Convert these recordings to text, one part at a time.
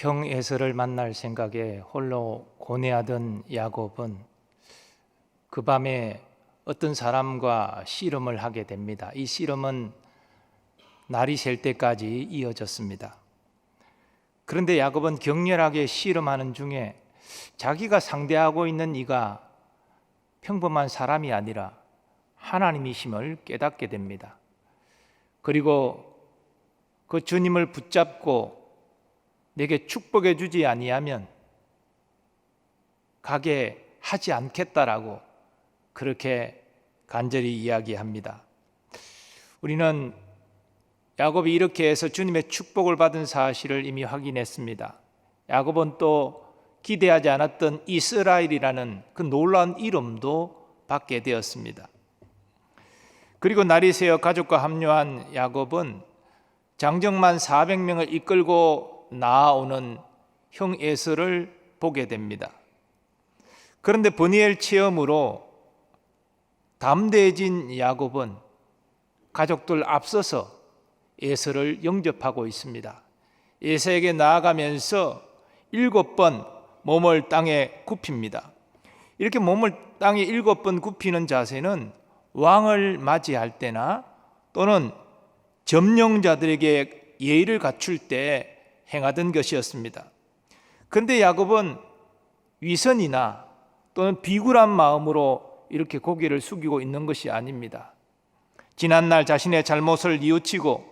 형 에서를 만날 생각에 홀로 고뇌하던 야곱은 그 밤에 어떤 사람과 씨름을 하게 됩니다. 이 씨름은 날이 셀 때까지 이어졌습니다. 그런데 야곱은 격렬하게 씨름하는 중에 자기가 상대하고 있는 이가 평범한 사람이 아니라 하나님이심을 깨닫게 됩니다. 그리고 그 주님을 붙잡고 내게 축복해 주지 아니하면 가게 하지 않겠다라고 그렇게 간절히 이야기합니다. 우리는 야곱이 이렇게 해서 주님의 축복을 받은 사실을 이미 확인했습니다. 야곱은 또 기대하지 않았던 이스라엘이라는 그 놀라운 이름도 받게 되었습니다. 그리고 날이 새어 가족과 합류한 야곱은 장정만 400명을 이끌고 나아오는 형 에서를 보게 됩니다. 그런데 브니엘 체험으로 담대해진 야곱은 가족들 앞서서 에서를 영접하고 있습니다. 에서에게 나아가면서 7번 몸을 땅에 굽힙니다. 이렇게 몸을 땅에 7번 굽히는 자세는 왕을 맞이할 때나 또는 점령자들에게 예의를 갖출 때 행하던 것이었습니다. 그런데 야곱은 위선이나 또는 비굴한 마음으로 이렇게 고개를 숙이고 있는 것이 아닙니다. 지난날 자신의 잘못을 뉘우치고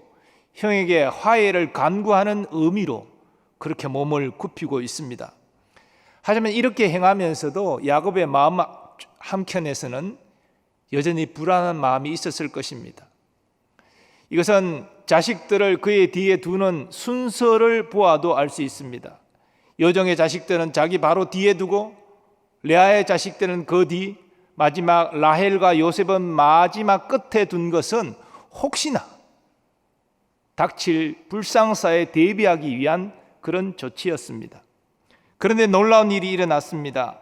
형에게 화해를 간구하는 의미로 그렇게 몸을 굽히고 있습니다. 하지만 이렇게 행하면서도 야곱의 마음 한켠에서는 여전히 불안한 마음이 있었을 것입니다. 이것은 자식들을 그의 뒤에 두는 순서를 보아도 알 수 있습니다. 여종의 자식들은 자기 바로 뒤에 두고 레아의 자식들은 그 뒤, 마지막 라헬과 요셉은 마지막 끝에 둔 것은 혹시나 닥칠 불상사에 대비하기 위한 그런 조치였습니다. 그런데 놀라운 일이 일어났습니다.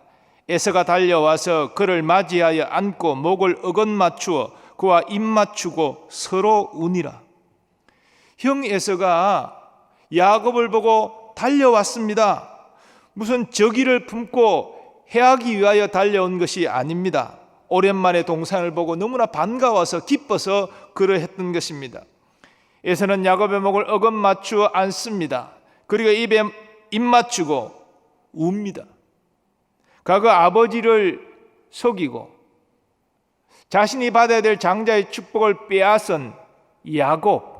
에서가 달려와서 그를 맞이하여 안고 목을 어긋맞추어 그와 입 맞추고 서로 우니라. 형 에서가 야곱을 보고 달려왔습니다. 무슨 적의를 품고 해하기 위하여 달려온 것이 아닙니다. 오랜만에 동생을 보고 너무나 반가워서 기뻐서 그러했던 것입니다. 에서는 야곱의 목을 어긋맞추어 안습니다. 그리고 입에 입 맞추고 웁니다. 그 아버지를 속이고 자신이 받아야 될 장자의 축복을 빼앗은 야곱.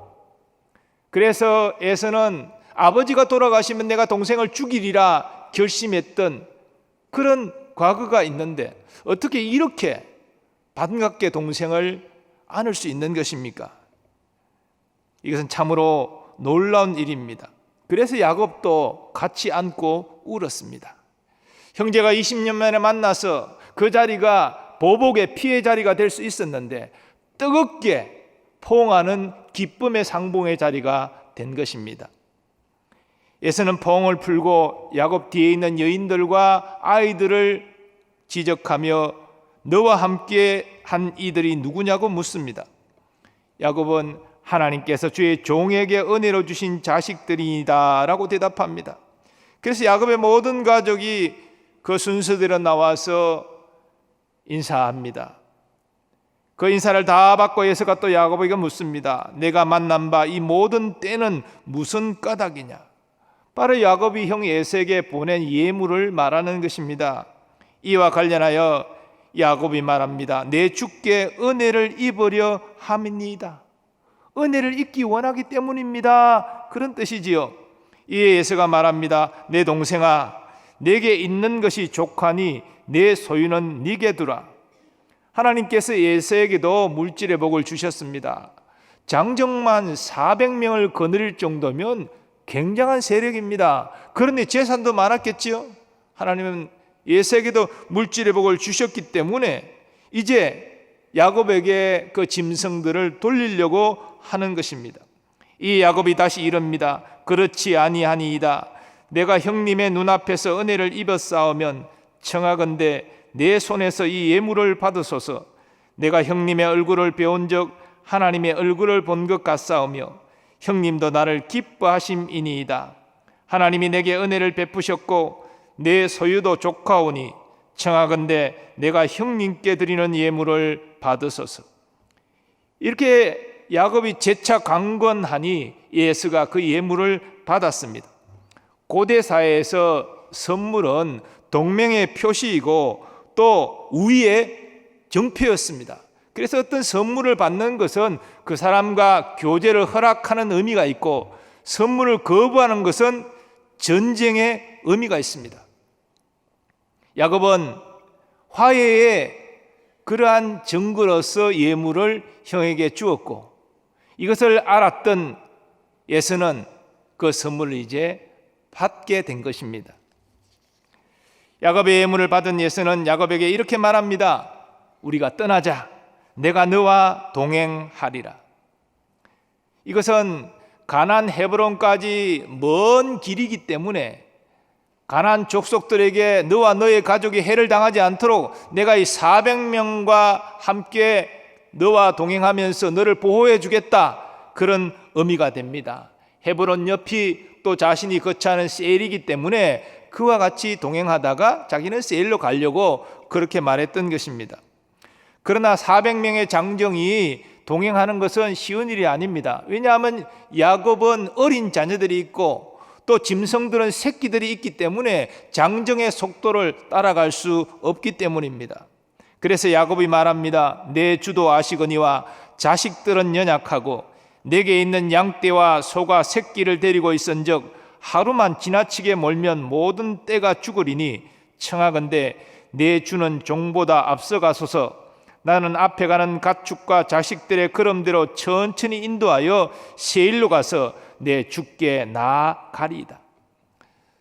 그래서 에서는 아버지가 돌아가시면 내가 동생을 죽이리라 결심했던 그런 과거가 있는데 어떻게 이렇게 반갑게 동생을 안을 수 있는 것입니까? 이것은 참으로 놀라운 일입니다. 그래서 야곱도 같이 안고 울었습니다. 형제가 20년 만에 만나서 그 자리가 보복의 피해 자리가 될 수 있었는데 뜨겁게 포옹하는 기쁨의 상봉의 자리가 된 것입니다. 에서는 포옹을 풀고 야곱 뒤에 있는 여인들과 아이들을 지적하며 너와 함께 한 이들이 누구냐고 묻습니다. 야곱은 하나님께서 주의 종에게 은혜로 주신 자식들이다 라고 대답합니다. 그래서 야곱의 모든 가족이 그 순서대로 나와서 인사합니다. 그 인사를 다 받고 에서가 또 야곱에게 묻습니다. 내가 만난 바 이 모든 때는 무슨 까닭이냐? 바로 야곱이 형 에서에게 보낸 예물을 말하는 것입니다. 이와 관련하여 야곱이 말합니다. 내 주께 은혜를 입으려 함이니이다. 은혜를 입기 원하기 때문입니다. 그런 뜻이지요. 이에 에서가 말합니다. 내 동생아, 내게 있는 것이 족하니 내 소유는 네게 두라. 하나님께서 에서에게도 물질의 복을 주셨습니다. 장정만 400명을 거느릴 정도면 굉장한 세력입니다. 그런데 재산도 많았겠지요. 하나님은 에서에게도 물질의 복을 주셨기 때문에 이제 야곱에게 그 짐승들을 돌리려고 하는 것입니다. 이 야곱이 다시 이릅니다. 그렇지 아니하니이다. 내가 형님의 눈앞에서 은혜를 입었사오면 청하건대 내 손에서 이 예물을 받으소서. 내가 형님의 얼굴을 배운 적 하나님의 얼굴을 본 것 같사오며 형님도 나를 기뻐하심이니이다. 하나님이 내게 은혜를 베푸셨고 내 소유도 족하오니 청하건대 내가 형님께 드리는 예물을 받으소서. 이렇게 야곱이 재차 강권하니 에서가 그 예물을 받았습니다. 고대 사회에서 선물은 동맹의 표시이고 또 우위의 정표였습니다. 그래서 어떤 선물을 받는 것은 그 사람과 교제를 허락하는 의미가 있고, 선물을 거부하는 것은 전쟁의 의미가 있습니다. 야곱은 화해의 그러한 증거로서 예물을 형에게 주었고, 이것을 알았던 에서는 그 선물을 이제 받게 된 것입니다. 야곱의 예물을 받은 에서는 야곱에게 이렇게 말합니다. 우리가 떠나자. 내가 너와 동행하리라. 이것은 가나안 헤브론까지 먼 길이기 때문에 가나안 족속들에게 너와 너의 가족이 해를 당하지 않도록 내가 이 400명과 함께 너와 동행하면서 너를 보호해 주겠다, 그런 의미가 됩니다. 헤브론 옆이 또 자신이 거처하는 세일이기 때문에 그와 같이 동행하다가 자기는 세일로 가려고 그렇게 말했던 것입니다. 그러나 400명의 장정이 동행하는 것은 쉬운 일이 아닙니다. 왜냐하면 야곱은 어린 자녀들이 있고 또 짐승들은 새끼들이 있기 때문에 장정의 속도를 따라갈 수 없기 때문입니다. 그래서 야곱이 말합니다. 내 주도 아시거니와 자식들은 연약하고 내게 있는 양떼와 소가 새끼를 데리고 있은즉 하루만 지나치게 몰면 모든 떼가 죽으리니 청하건대 내 주는 종보다 앞서가소서. 나는 앞에 가는 가축과 자식들의 걸음대로 천천히 인도하여 세일로 가서 내 주께 나아가리이다.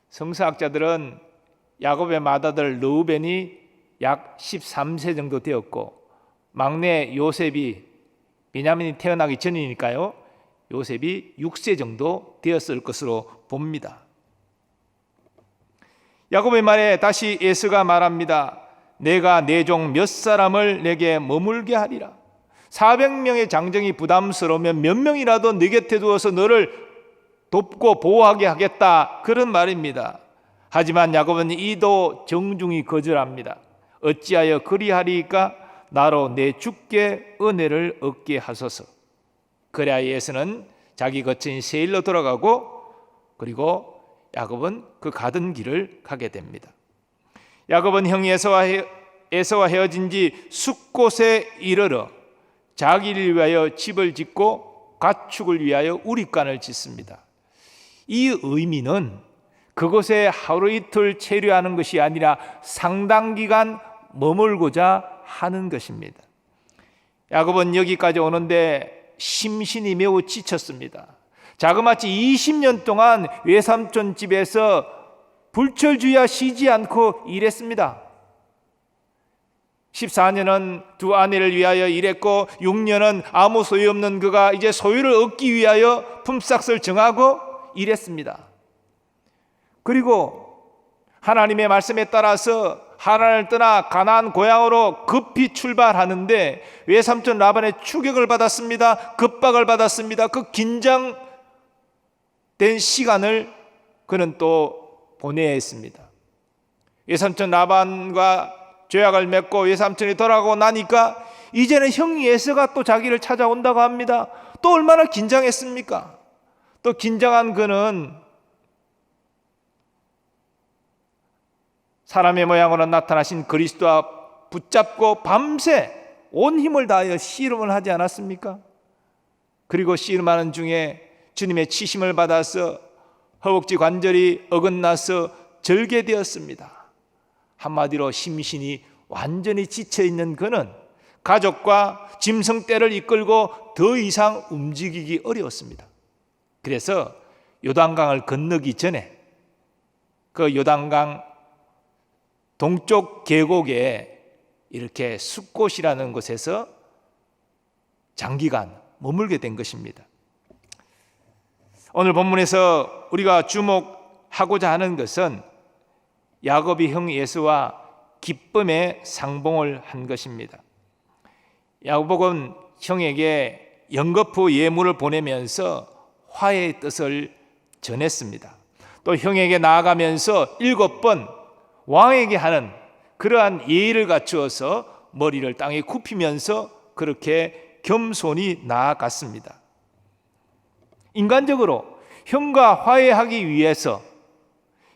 성서학자들은 야곱의 맏아들 르우벤이 약 13세 정도 되었고, 막내 요셉이, 베냐민이 태어나기 전이니까요, 요셉이 6세 정도 되었을 것으로 봅니다. 야곱의 말에 다시 에서가 말합니다. 내가 내 종 몇 사람을 내게 머물게 하리라. 400명의 장정이 부담스러우면 몇 명이라도 네 곁에 두어서 너를 돕고 보호하게 하겠다, 그런 말입니다. 하지만 야곱은 이도 정중히 거절합니다. 어찌하여 그리하리까? 나로 내 주께 은혜를 얻게 하소서. 그래야 에서는 자기 거처인 세일로 돌아가고, 그리고 야곱은 그 가던 길을 가게 됩니다. 야곱은 형 에서와 헤어진 지 숫곳에 이르러 자기를 위하여 집을 짓고 가축을 위하여 우릿간을 짓습니다. 이 의미는 그곳에 하루 이틀 체류하는 것이 아니라 상당 기간 머물고자 하는 것입니다. 야곱은 여기까지 오는데 심신이 매우 지쳤습니다. 자그마치 20년 동안 외삼촌 집에서 불철주야 쉬지 않고 일했습니다. 14년은 두 아내를 위하여 일했고 6년은 아무 소유 없는 그가 이제 소유를 얻기 위하여 품삯을 정하고 일했습니다. 그리고 하나님의 말씀에 따라서 하란을 떠나 가나안 고향으로 급히 출발하는데 외삼촌 라반의 추격을 받았습니다. 급박을 받았습니다. 그 긴장된 시간을 그는 또 보내야 했습니다. 외삼촌 라반과 죄악을 맺고 외삼촌이 돌아가고 나니까 이제는 형이 에서가 또 자기를 찾아온다고 합니다. 또 얼마나 긴장했습니까? 또 긴장한 그는 사람의 모양으로 나타나신 그리스도와 붙잡고 밤새 온 힘을 다하여 씨름을 하지 않았습니까? 그리고 씨름하는 중에 주님의 치심을 받아서 허벅지 관절이 어긋나서 절개되었습니다. 한마디로 심신이 완전히 지쳐있는 그는 가족과 짐승떼를 이끌고 더 이상 움직이기 어려웠습니다. 그래서 요단강을 건너기 전에 그 요단강 동쪽 계곡에 이렇게 숫곳이라는 곳에서 장기간 머물게 된 것입니다. 오늘 본문에서 우리가 주목하고자 하는 것은 야곱이 형 에서와 기쁨의 상봉을 한 것입니다. 야곱은 형에게 연거푸 예물을 보내면서 화해의 뜻을 전했습니다. 또 형에게 나아가면서 7번 왕에게 하는 그러한 예의를 갖추어서 머리를 땅에 굽히면서 그렇게 겸손히 나아갔습니다. 인간적으로 형과 화해하기 위해서,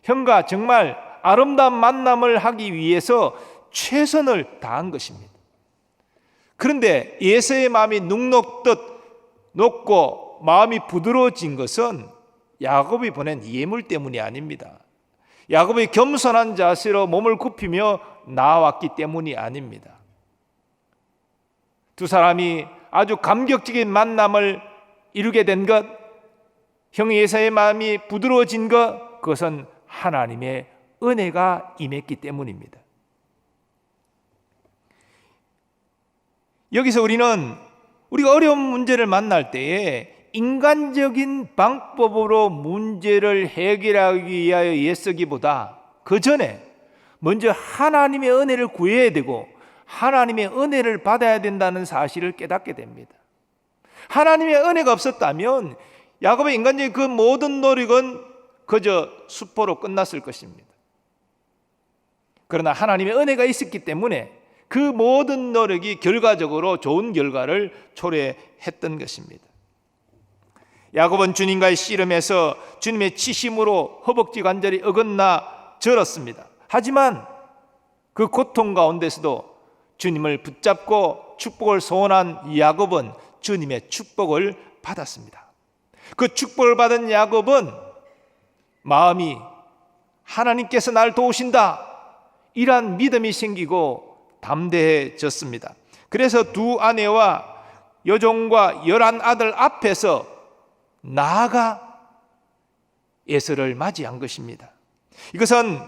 형과 정말 아름다운 만남을 하기 위해서 최선을 다한 것입니다. 그런데 에서의 마음이 눅눅듯 녹고 마음이 부드러워진 것은 야곱이 보낸 예물 때문이 아닙니다. 야곱이 겸손한 자세로 몸을 굽히며 나아왔기 때문이 아닙니다. 두 사람이 아주 감격적인 만남을 이루게 된 것, 형 에서의 마음이 부드러워진 것, 그것은 하나님의 은혜가 임했기 때문입니다. 여기서 우리가 어려운 문제를 만날 때에 인간적인 방법으로 문제를 해결하기 위하여 애쓰기보다 그 전에 먼저 하나님의 은혜를 구해야 되고 하나님의 은혜를 받아야 된다는 사실을 깨닫게 됩니다. 하나님의 은혜가 없었다면 야곱의 인간적인 그 모든 노력은 그저 수포로 끝났을 것입니다. 그러나 하나님의 은혜가 있었기 때문에 그 모든 노력이 결과적으로 좋은 결과를 초래했던 것입니다. 야곱은 주님과의 씨름에서 주님의 치심으로 허벅지 관절이 어긋나 절었습니다. 하지만 그 고통 가운데서도 주님을 붙잡고 축복을 소원한 야곱은 주님의 축복을 받았습니다. 그 축복을 받은 야곱은 마음이 하나님께서 날 도우신다, 이러한 믿음이 생기고 담대해졌습니다. 그래서 두 아내와 여종과 11아들 앞에서 나아가 에서를 맞이한 것입니다. 이것은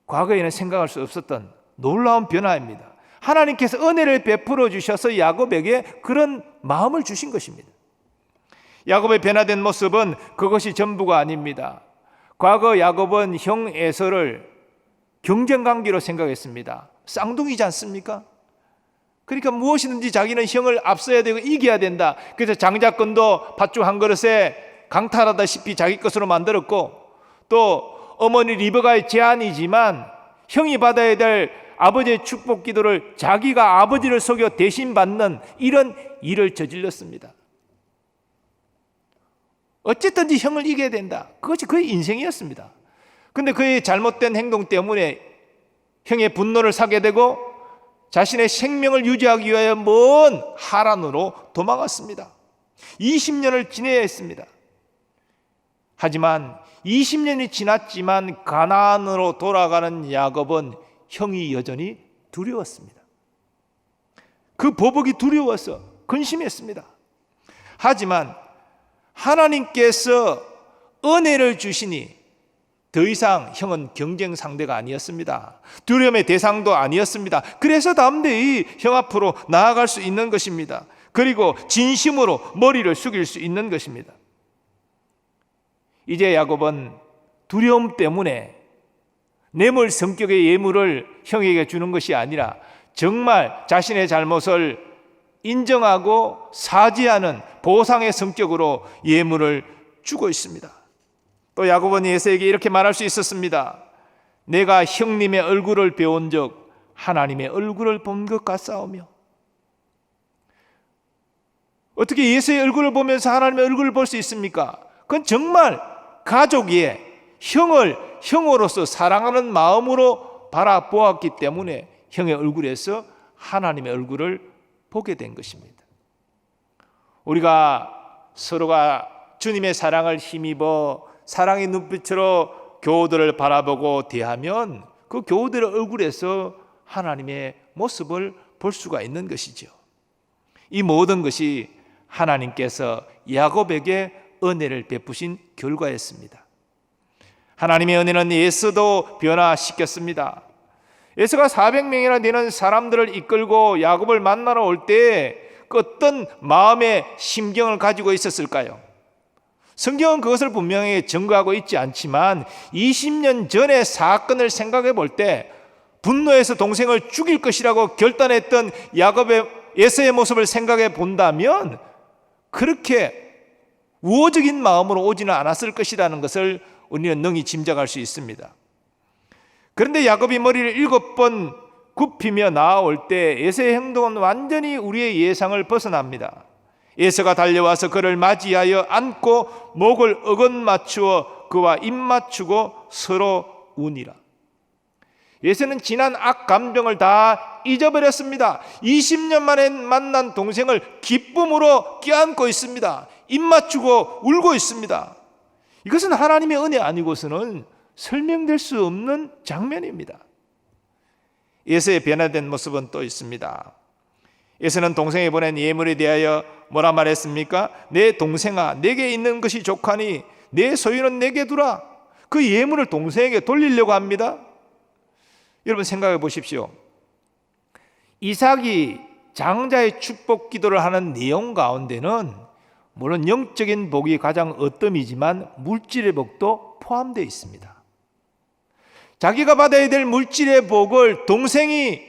과거에는 생각할 수 없었던 놀라운 변화입니다. 하나님께서 은혜를 베풀어 주셔서 야곱에게 그런 마음을 주신 것입니다. 야곱의 변화된 모습은 그것이 전부가 아닙니다. 과거 야곱은 형 에서를 경쟁관계로 생각했습니다. 쌍둥이지 않습니까? 그러니까 무엇이든지 자기는 형을 앞서야 되고 이겨야 된다. 그래서 장자권도 팥죽 한 그릇에 강탈하다시피 자기 것으로 만들었고, 또 어머니 리브가의 제안이지만 형이 받아야 될 아버지의 축복 기도를 자기가 아버지를 속여 대신 받는 이런 일을 저질렀습니다. 어쨌든지 형을 이겨야 된다. 그것이 그의 인생이었습니다. 그런데 그의 잘못된 행동 때문에 형의 분노를 사게 되고 자신의 생명을 유지하기 위하여 먼 하란으로 도망갔습니다. 20년을 지내야 했습니다. 하지만 20년이 지났지만 가나안으로 돌아가는 야곱은 형이 여전히 두려웠습니다. 그 보복이 두려워서 근심했습니다. 하지만 하나님께서 은혜를 주시니 더 이상 형은 경쟁 상대가 아니었습니다. 두려움의 대상도 아니었습니다. 그래서 담대히 형 앞으로 나아갈 수 있는 것입니다. 그리고 진심으로 머리를 숙일 수 있는 것입니다. 이제 야곱은 두려움 때문에 뇌물 성격의 예물을 형에게 주는 것이 아니라 정말 자신의 잘못을 인정하고 사죄하는 보상의 성격으로 예물을 주고 있습니다. 또 야곱은 에서에게 이렇게 말할 수 있었습니다. 내가 형님의 얼굴을 배운 적 하나님의 얼굴을 본 것 같사오며. 어떻게 에서의 얼굴을 보면서 하나님의 얼굴을 볼 수 있습니까? 그건 정말 가족이 형을 형으로서 사랑하는 마음으로 바라보았기 때문에 형의 얼굴에서 하나님의 얼굴을 보게 된 것입니다. 우리가 서로가 주님의 사랑을 힘입어 사랑의 눈빛으로 교우들을 바라보고 대하면 그 교우들의 얼굴에서 하나님의 모습을 볼 수가 있는 것이죠. 이 모든 것이 하나님께서 야곱에게 은혜를 베푸신 결과였습니다. 하나님의 은혜는 에서도 변화시켰습니다. 에서가 400명이나 되는 사람들을 이끌고 야곱을 만나러 올 때 그 어떤 마음의 심경을 가지고 있었을까요? 성경은 그것을 분명히 증거하고 있지 않지만 20년 전의 사건을 생각해 볼 때 분노해서 동생을 죽일 것이라고 결단했던 야곱의 에서의 모습을 생각해 본다면 그렇게 우호적인 마음으로 오지는 않았을 것이라는 것을 우리는 능히 짐작할 수 있습니다. 그런데 야곱이 머리를 7번 굽히며 나아올 때 에서의 행동은 완전히 우리의 예상을 벗어납니다. 에서가 달려와서 그를 맞이하여 안고 목을 어긋맞추어 그와 입맞추고 서로 우니라. 에서는 지난 악 감정을 다 잊어버렸습니다. 20년 만에 만난 동생을 기쁨으로 껴안고 있습니다. 입맞추고 울고 있습니다. 이것은 하나님의 은혜 아니고서는 설명될 수 없는 장면입니다. 에서의 변화된 모습은 또 있습니다. 에서는 동생이 보낸 예물에 대하여 뭐라 말했습니까? 내 동생아, 내게 있는 것이 족하니 내 소유는 내게 두라. 그 예물을 동생에게 돌리려고 합니다. 여러분 생각해 보십시오. 이삭이 장자의 축복 기도를 하는 내용 가운데는 물론 영적인 복이 가장 어뜸이지만 물질의 복도 포함되어 있습니다. 자기가 받아야 될 물질의 복을 동생이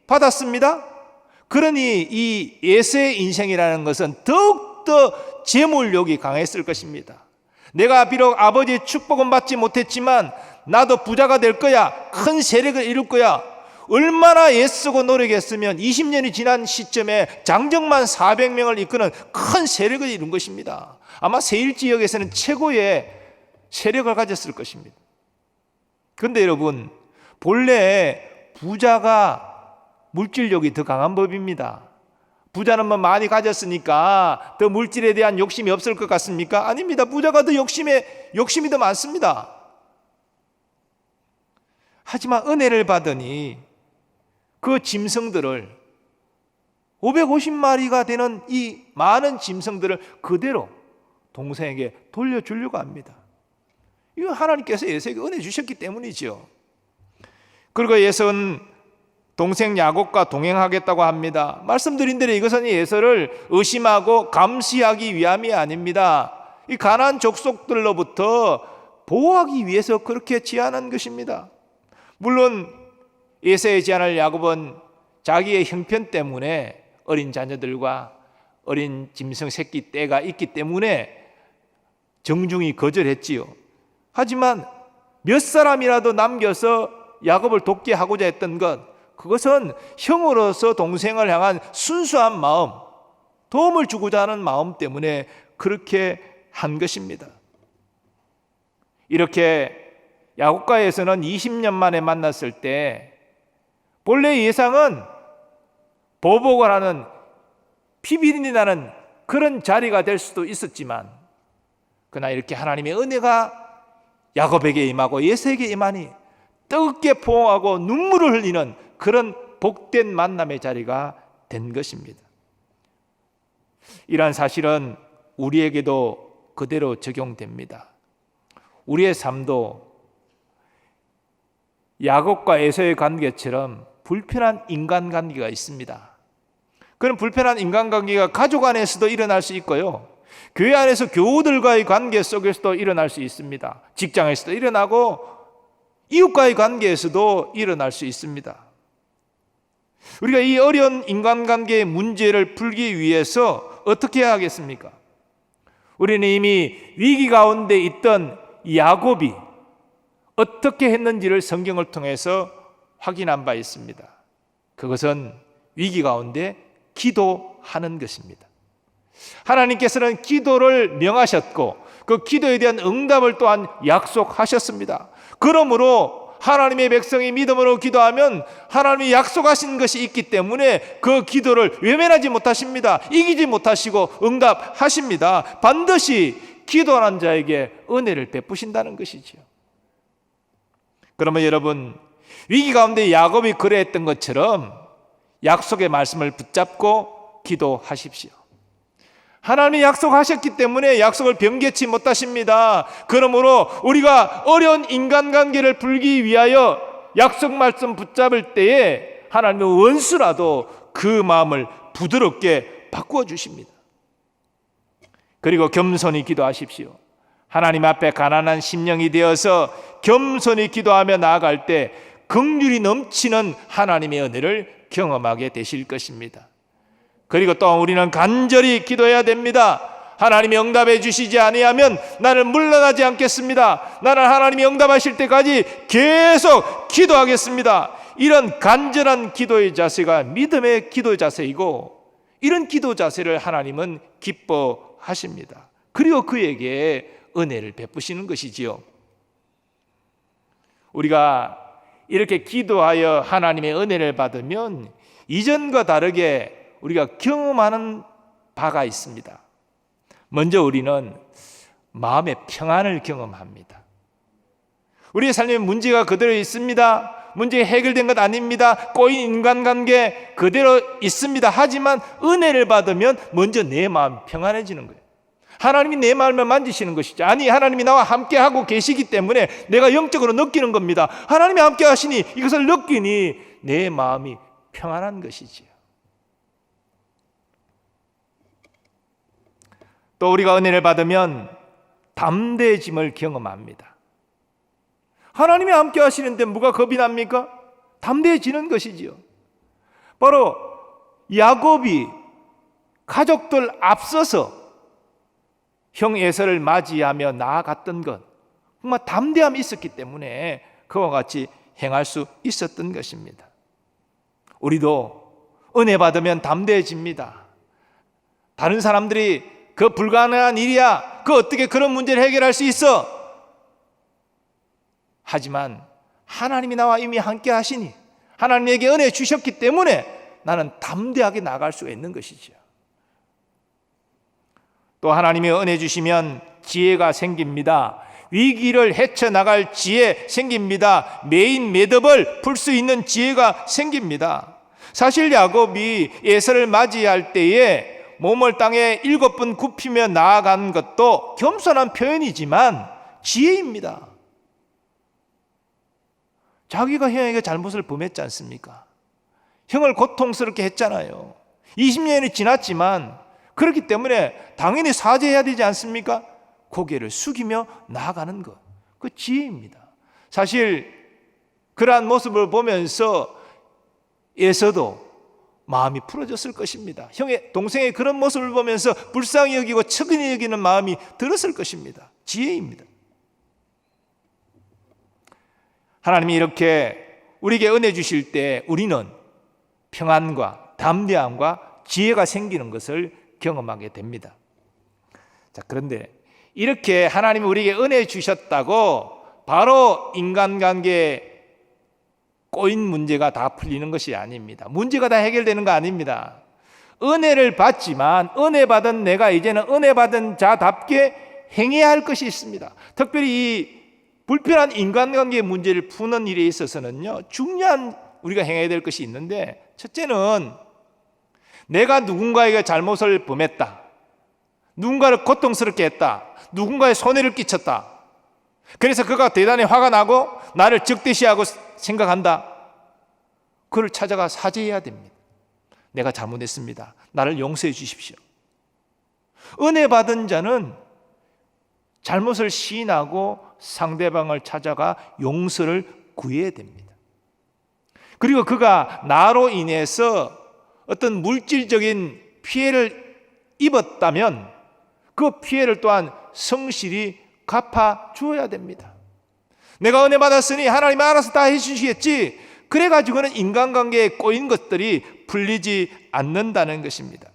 받았습니다. 그러니 이 에서의 인생이라는 것은 더욱더 재물욕이 강했을 것입니다. 내가 비록 아버지의 축복은 받지 못했지만 나도 부자가 될 거야, 큰 세력을 이룰 거야. 얼마나 애쓰고 노력했으면 20년이 지난 시점에 장정만 400명을 이끄는 큰 세력을 이룬 것입니다. 아마 세일 지역에서는 최고의 세력을 가졌을 것입니다. 그런데 여러분, 본래 부자가 물질욕이 더 강한 법입니다. 부자는 뭐 많이 가졌으니까 더 물질에 대한 욕심이 없을 것 같습니까? 아닙니다. 부자가 더 욕심이 더 많습니다. 하지만 은혜를 받으니 그 짐승들을 550마리가 되는 이 많은 짐승들을 그대로 동생에게 돌려주려고 합니다. 이거 하나님께서 에서에게 은혜 주셨기 때문이죠. 그리고 에서는 동생 야곱과 동행하겠다고 합니다. 말씀드린 대로 이것은 에서를 의심하고 감시하기 위함이 아닙니다. 이 가나안 족속들로부터 보호하기 위해서 그렇게 제안한 것입니다. 물론 에서의 제안을 야곱은 자기의 형편 때문에 어린 자녀들과 어린 짐승 새끼 떼가 있기 때문에 정중히 거절했지요. 하지만 몇 사람이라도 남겨서 야곱을 돕게 하고자 했던 것, 그것은 형으로서 동생을 향한 순수한 마음, 도움을 주고자 하는 마음 때문에 그렇게 한 것입니다. 이렇게 야곱과 에서는 20년 만에 만났을 때 본래 예상은 보복을 하는 피비린내 나는 그런 자리가 될 수도 있었지만, 그러나 이렇게 하나님의 은혜가 야곱에게 임하고 에서에게 임하니 뜨겁게 포옹하고 눈물을 흘리는 그런 복된 만남의 자리가 된 것입니다. 이러한 사실은 우리에게도 그대로 적용됩니다. 우리의 삶도 야곱과 에서의 관계처럼 불편한 인간관계가 있습니다. 그런 불편한 인간관계가 가족 안에서도 일어날 수 있고요, 교회 안에서 교우들과의 관계 속에서도 일어날 수 있습니다. 직장에서도 일어나고 이웃과의 관계에서도 일어날 수 있습니다. 우리가 이 어려운 인간관계의 문제를 풀기 위해서 어떻게 해야 하겠습니까? 우리는 이미 위기 가운데 있던 야곱이 어떻게 했는지를 성경을 통해서 확인한 바 있습니다. 그것은 위기 가운데 기도하는 것입니다. 하나님께서는 기도를 명하셨고 그 기도에 대한 응답을 또한 약속하셨습니다. 그러므로 하나님의 백성이 믿음으로 기도하면 하나님이 약속하신 것이 있기 때문에 그 기도를 외면하지 못하십니다. 이기지 못하시고 응답하십니다. 반드시 기도하는 자에게 은혜를 베푸신다는 것이죠. 그러면 여러분, 위기 가운데 야곱이 그래했던 것처럼 약속의 말씀을 붙잡고 기도하십시오. 하나님이 약속하셨기 때문에 약속을 변개치 못하십니다. 그러므로 우리가 어려운 인간관계를 풀기 위하여 약속 말씀 붙잡을 때에 하나님의 원수라도 그 마음을 부드럽게 바꾸어 주십니다. 그리고 겸손히 기도하십시오. 하나님 앞에 가난한 심령이 되어서 겸손히 기도하며 나아갈 때 긍휼이 넘치는 하나님의 은혜를 경험하게 되실 것입니다. 그리고 또 우리는 간절히 기도해야 됩니다. 하나님이 응답해 주시지 아니하면 나는 물러나지 않겠습니다. 나는 하나님이 응답하실 때까지 계속 기도하겠습니다. 이런 간절한 기도의 자세가 믿음의 기도 자세이고, 이런 기도 자세를 하나님은 기뻐하십니다. 그리고 그에게 은혜를 베푸시는 것이지요. 우리가 이렇게 기도하여 하나님의 은혜를 받으면 이전과 다르게 우리가 경험하는 바가 있습니다. 먼저 우리는 마음의 평안을 경험합니다. 우리의 삶에 문제가 그대로 있습니다. 문제가 해결된 것 아닙니다. 꼬인 인간관계 그대로 있습니다. 하지만 은혜를 받으면 먼저 내 마음이 평안해지는 거예요. 하나님이 내 마음을 만지시는 것이죠. 아니, 하나님이 나와 함께하고 계시기 때문에 내가 영적으로 느끼는 겁니다. 하나님이 함께 하시니 이것을 느끼니 내 마음이 평안한 것이지요. 또 우리가 은혜를 받으면 담대해짐을 경험합니다. 하나님이 함께 하시는데 뭐가 겁이 납니까? 담대해지는 것이지요. 바로 야곱이 가족들 앞서서 형 에서를 맞이하며 나아갔던 것, 정말 담대함이 있었기 때문에 그와 같이 행할 수 있었던 것입니다. 우리도 은혜 받으면 담대해집니다. 다른 사람들이 그 불가능한 일이야, 그 어떻게 그런 문제를 해결할 수 있어? 하지만 하나님이 나와 이미 함께 하시니, 하나님에게 은혜 주셨기 때문에 나는 담대하게 나갈 수가 있는 것이죠. 또 하나님이 은혜 주시면 지혜가 생깁니다. 위기를 헤쳐나갈 지혜 생깁니다. 매인 매듭을 풀 수 있는 지혜가 생깁니다. 사실 야곱이 에서를 맞이할 때에 몸을 땅에 7번 굽히며 나아간 것도 겸손한 표현이지만 지혜입니다. 자기가 형에게 잘못을 범했지 않습니까? 형을 고통스럽게 했잖아요. 20년이 지났지만 그렇기 때문에 당연히 사죄해야 되지 않습니까? 고개를 숙이며 나아가는 것, 그 지혜입니다. 사실 그러한 모습을 보면서 에서도 마음이 풀어졌을 것입니다. 형의 동생의 그런 모습을 보면서 불쌍히 여기고 측은히 여기는 마음이 들었을 것입니다. 지혜입니다. 하나님이 이렇게 우리에게 은혜 주실 때 우리는 평안과 담대함과 지혜가 생기는 것을 경험하게 됩니다. 자, 그런데 이렇게 하나님이 우리에게 은혜 주셨다고 바로 인간관계에 꼬인 문제가 다 풀리는 것이 아닙니다. 문제가 다 해결되는 거 아닙니다. 은혜를 받지만 은혜 받은 내가 이제는 은혜 받은 자답게 행해야 할 것이 있습니다. 특별히 이 불편한 인간관계의 문제를 푸는 일에 있어서는요, 중요한 우리가 행해야 될 것이 있는데, 첫째는 내가 누군가에게 잘못을 범했다, 누군가를 고통스럽게 했다, 누군가의 손해를 끼쳤다. 그래서 그가 대단히 화가 나고 나를 적대시하고 생각한다. 그를 찾아가 사죄해야 됩니다. 내가 잘못했습니다. 나를 용서해 주십시오. 은혜 받은 자는 잘못을 시인하고 상대방을 찾아가 용서를 구해야 됩니다. 그리고 그가 나로 인해서 어떤 물질적인 피해를 입었다면 그 피해를 또한 성실히 갚아 주어야 됩니다. 내가 은혜 받았으니 하나님이 알아서 다 해주시겠지, 그래가지고는 인간관계에 꼬인 것들이 풀리지 않는다는 것입니다.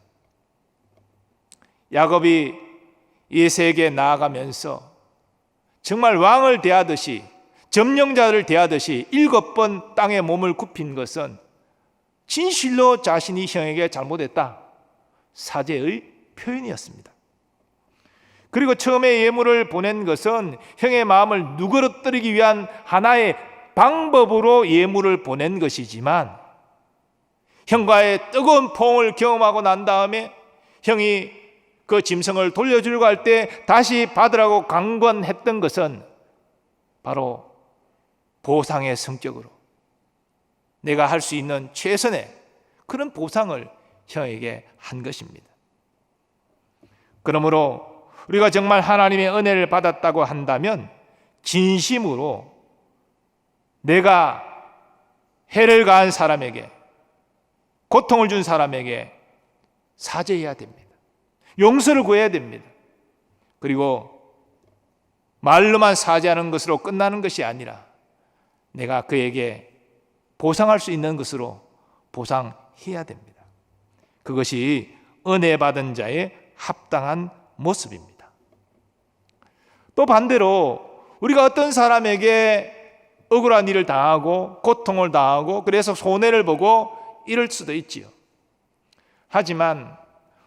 야곱이 에서에게 나아가면서 정말 왕을 대하듯이, 점령자를 대하듯이 7번 땅에 몸을 굽힌 것은 진실로 자신이 형에게 잘못했다, 사죄의 표현이었습니다. 그리고 처음에 예물을 보낸 것은 형의 마음을 누그러뜨리기 위한 하나의 방법으로 예물을 보낸 것이지만, 형과의 뜨거운 포옹을 경험하고 난 다음에 형이 그 짐승을 돌려주려고 할 때 다시 받으라고 강권했던 것은 바로 보상의 성격으로 내가 할 수 있는 최선의 그런 보상을 형에게 한 것입니다. 그러므로 우리가 정말 하나님의 은혜를 받았다고 한다면 진심으로 내가 해를 가한 사람에게, 고통을 준 사람에게 사죄해야 됩니다. 용서를 구해야 됩니다. 그리고 말로만 사죄하는 것으로 끝나는 것이 아니라 내가 그에게 보상할 수 있는 것으로 보상해야 됩니다. 그것이 은혜 받은 자의 합당한 모습입니다. 또 반대로 우리가 어떤 사람에게 억울한 일을 당하고 고통을 당하고 그래서 손해를 보고 이럴 수도 있지요. 하지만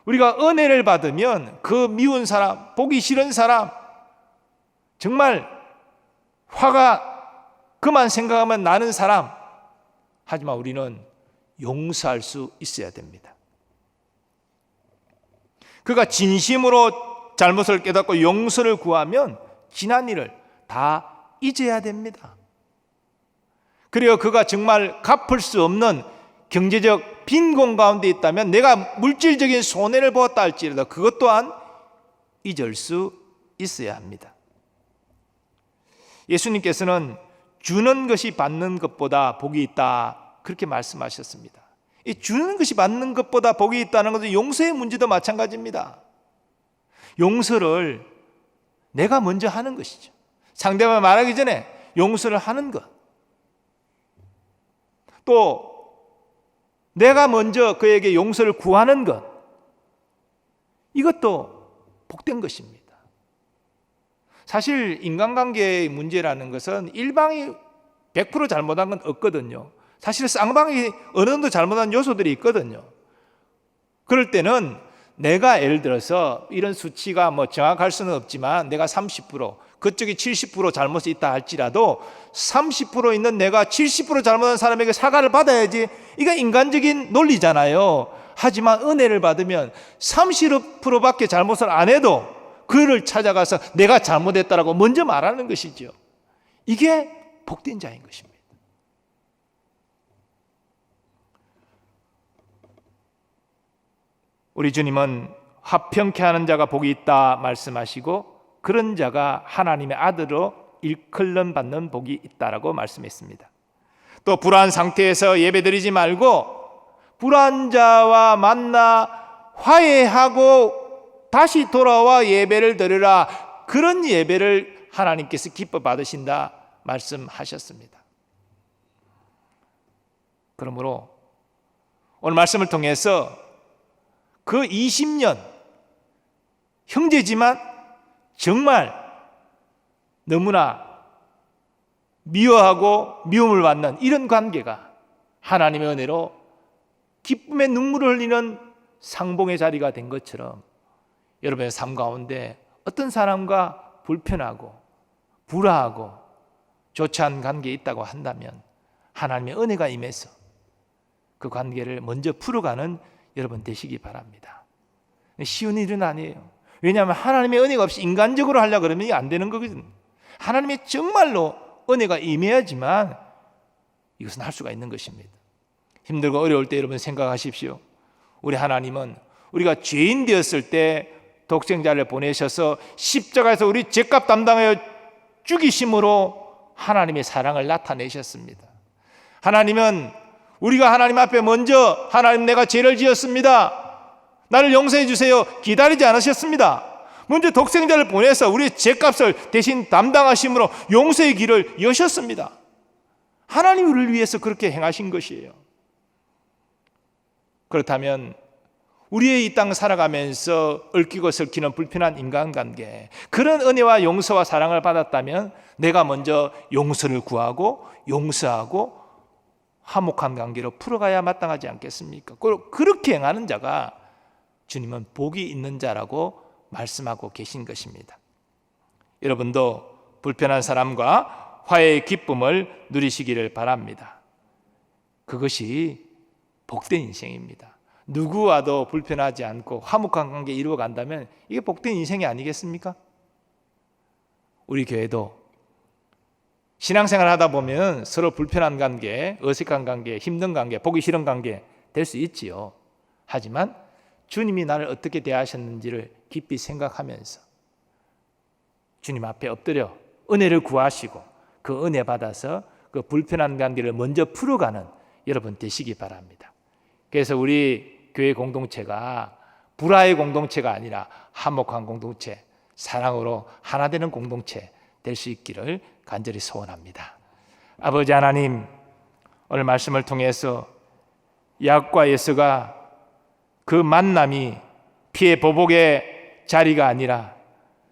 우리가 은혜를 받으면 그 미운 사람, 보기 싫은 사람, 정말 화가 그만 생각하면 나는 사람, 하지만 우리는 용서할 수 있어야 됩니다. 그가 진심으로 잘못을 깨닫고 용서를 구하면 지난 일을 다 잊어야 됩니다. 그리고 그가 정말 갚을 수 없는 경제적 빈곤 가운데 있다면 내가 물질적인 손해를 보았다 할지라도 그것 또한 잊을 수 있어야 합니다. 예수님께서는 주는 것이 받는 것보다 복이 있다 그렇게 말씀하셨습니다. 이 주는 것이 받는 것보다 복이 있다는 것은 용서의 문제도 마찬가지입니다. 용서를 내가 먼저 하는 것이죠. 상대방이 말하기 전에 용서를 하는 것. 또 내가 먼저 그에게 용서를 구하는 것, 이것도 복된 것입니다. 사실 인간관계의 문제라는 것은 일방이 100% 잘못한 건 없거든요. 사실 쌍방이 어느 정도 잘못한 요소들이 있거든요. 그럴 때는 내가 예를 들어서 이런 수치가 정확할 수는 없지만 내가 30%, 그쪽이 70% 잘못이 있다 할지라도 30% 있는 내가 70% 잘못한 사람에게 사과를 받아야지, 이게 인간적인 논리잖아요. 하지만 은혜를 받으면 30%밖에 잘못을 안 해도 그를 찾아가서 내가 잘못했다라고 먼저 말하는 것이죠. 이게 복된 자인 것입니다. 우리 주님은 화평케 하는 자가 복이 있다 말씀하시고 그런 자가 하나님의 아들로 일컬음 받는 복이 있다라고 말씀했습니다. 또 불안 상태에서 예배드리지 말고 불안 자와 만나 화해하고 다시 돌아와 예배를 드리라, 그런 예배를 하나님께서 기뻐 받으신다 말씀하셨습니다. 그러므로 오늘 말씀을 통해서 그 20년 형제지만 정말 너무나 미워하고 미움을 받는 이런 관계가 하나님의 은혜로 기쁨의 눈물을 흘리는 상봉의 자리가 된 것처럼 여러분의 삶 가운데 어떤 사람과 불편하고 불화하고 좋지 않은 관계에 있다고 한다면 하나님의 은혜가 임해서 그 관계를 먼저 풀어가는 여러분 되시기 바랍니다. 쉬운 일은 아니에요. 왜냐하면 하나님의 은혜가 없이 인간적으로 하려고 그러면 이게 안 되는 거거든요. 하나님의 정말로 은혜가 임해야지만 이것은 할 수가 있는 것입니다. 힘들고 어려울 때 여러분 생각하십시오. 우리 하나님은 우리가 죄인 되었을 때 독생자를 보내셔서 십자가에서 우리 죄값 담당하여 죽이심으로 하나님의 사랑을 나타내셨습니다. 하나님은 우리가 하나님 앞에 먼저 하나님 내가 죄를 지었습니다, 나를 용서해 주세요 기다리지 않으셨습니다. 먼저 독생자를 보내서 우리의 죄값을 대신 담당하심으로 용서의 길을 여셨습니다. 하나님 우리를 위해서 그렇게 행하신 것이에요. 그렇다면 우리의 이 땅 살아가면서 얽히고 설키는 불편한 인간관계, 그런 은혜와 용서와 사랑을 받았다면 내가 먼저 용서를 구하고 용서하고 화목한 관계로 풀어가야 마땅하지 않겠습니까? 그렇게 행하는 자가 주님은 복이 있는 자라고 말씀하고 계신 것입니다. 여러분도 불편한 사람과 화해의 기쁨을 누리시기를 바랍니다. 그것이 복된 인생입니다. 누구와도 불편하지 않고 화목한 관계 이루어 간다면 이게 복된 인생이 아니겠습니까? 우리 교회도 신앙생활 하다 보면 서로 불편한 관계, 어색한 관계, 힘든 관계, 보기 싫은 관계 될 수 있지요. 하지만 주님이 나를 어떻게 대하셨는지를 깊이 생각하면서 주님 앞에 엎드려 은혜를 구하시고 그 은혜 받아서 그 불편한 관계를 먼저 풀어가는 여러분 되시기 바랍니다. 그래서 우리 교회 공동체가 불화의 공동체가 아니라 화목한 공동체, 사랑으로 하나 되는 공동체 될 수 있기를 간절히 소원합니다. 아버지 하나님, 오늘 말씀을 통해서 야곱과 에서가 그 만남이 피해 보복의 자리가 아니라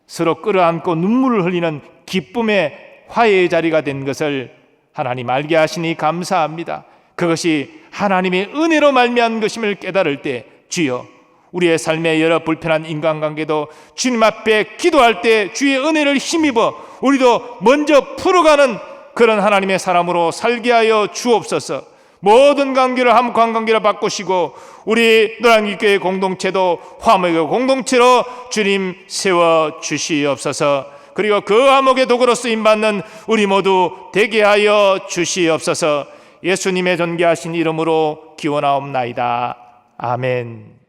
서로 끌어안고 눈물을 흘리는 기쁨의 화해의 자리가 된 것을 하나님 알게 하시니 감사합니다. 그것이 하나님의 은혜로 말미암은 것임을 깨달을 때 주여, 우리의 삶의 여러 불편한 인간관계도 주님 앞에 기도할 때 주의 은혜를 힘입어 우리도 먼저 풀어가는 그런 하나님의 사람으로 살게 하여 주옵소서. 모든 관계를 한무한 관계로 바꾸시고 우리 노량진교회 공동체도 화목의 공동체로 주님 세워주시옵소서. 그리고 그 화목의 도구로 쓰임받는 우리 모두 되게 하여 주시옵소서. 예수님의 존귀하신 이름으로 기원하옵나이다. 아멘.